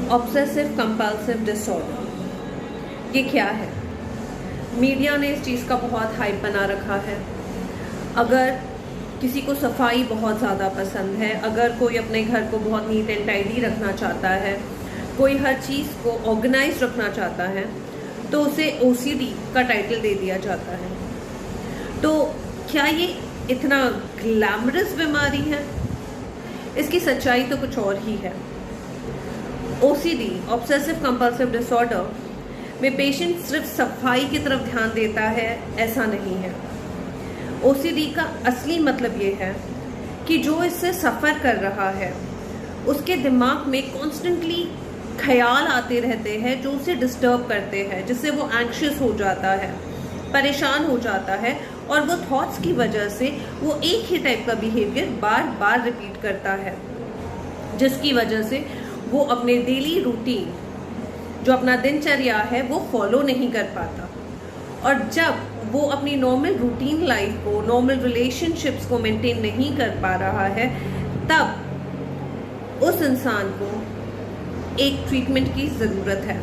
Obsessive compulsive disorder, ये क्या है? मीडिया ने इस चीज़ का बहुत हाइप बना रखा है। अगर किसी को सफाई बहुत ज़्यादा पसंद है, अगर कोई अपने घर को बहुत नीट एंड टाइडी रखना चाहता है, कोई हर चीज़ को ऑर्गेनाइज रखना चाहता है, तो उसे ओसीडी का टाइटल दे दिया जाता है। तो क्या ये इतना ग्लैमरस बीमारी है? इसकी सच्चाई तो कुछ और ही है। ओसीडी, ऑब्सेसिव कंपल्सिव डिसऑर्डर में पेशेंट सिर्फ सफाई की तरफ ध्यान देता है, ऐसा नहीं है। ओसीडी का असली मतलब ये है कि जो इससे सफ़र कर रहा है उसके दिमाग में कॉन्स्टेंटली ख्याल आते रहते हैं जो उसे डिस्टर्ब करते हैं, जिससे वो एंग्शियस हो जाता है, परेशान हो जाता है, और वो थॉट्स की वजह से वो एक ही टाइप का बिहेवियर बार बार रिपीट करता है, जिसकी वजह से वो अपने डेली रूटीन, जो अपना दिनचर्या है, वो फॉलो नहीं कर पाता। और जब वो अपनी नॉर्मल रूटीन लाइफ को, नॉर्मल रिलेशनशिप्स को मेंटेन नहीं कर पा रहा है, तब उस इंसान को एक ट्रीटमेंट की ज़रूरत है।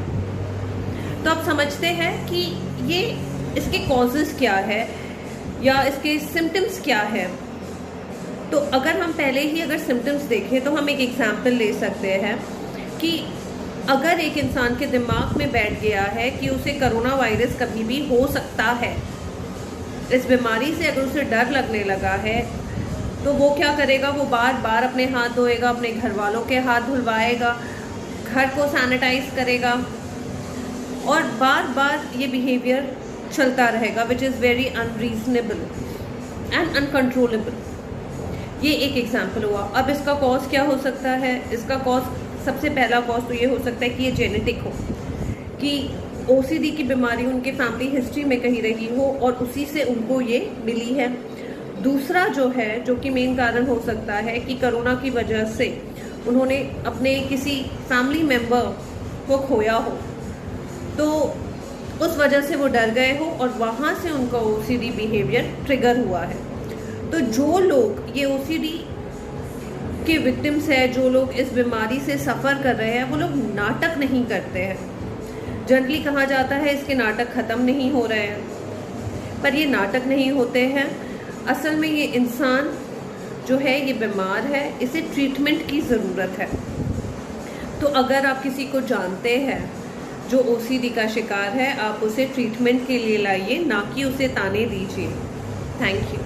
तो आप समझते हैं कि ये इसके कॉजेज़ क्या है या इसके सिम्टम्स क्या है। तो अगर हम पहले ही अगर सिम्टम्स देखें तो हम एक एग्जाम्पल ले सकते हैं कि अगर एक इंसान के दिमाग में बैठ गया है कि उसे कोरोना वायरस कभी भी हो सकता है, इस बीमारी से अगर उसे डर लगने लगा है, तो वो क्या करेगा? वो बार बार अपने हाथ धोएगा, अपने घर वालों के हाथ धुलवाएगा, घर को सैनिटाइज करेगा, और बार बार ये बिहेवियर चलता रहेगा, which is very unreasonable and uncontrollable. ये एक एग्जाम्पल हुआ। अब इसका कॉज क्या हो सकता है? इसका कॉज, सबसे पहला कॉज तो ये हो सकता है कि ये जेनेटिक हो, कि ओसीडी की बीमारी उनके फैमिली हिस्ट्री में कहीं रही हो और उसी से उनको ये मिली है। दूसरा जो है, जो कि मेन कारण हो सकता है, कि कोरोना की वजह से उन्होंने अपने किसी फैमिली मेम्बर को खोया हो, तो उस वजह से वो डर गए हो और वहाँ से उनका ओसीडी बिहेवियर ट्रिगर हुआ है। तो जो लोग ये ओसीडी के विक्टिम्स है, जो लोग इस बीमारी से सफ़र कर रहे हैं, वो लोग नाटक नहीं करते हैं। जनरली कहा जाता है इसके नाटक ख़त्म नहीं हो रहे हैं, पर ये नाटक नहीं होते हैं। असल में ये इंसान जो है ये बीमार है, इसे ट्रीटमेंट की ज़रूरत है। तो अगर आप किसी को जानते हैं जो ओसीडी का शिकार है, आप उसे ट्रीटमेंट के लिए लाइए, ना कि उसे ताने दीजिए। Thank you.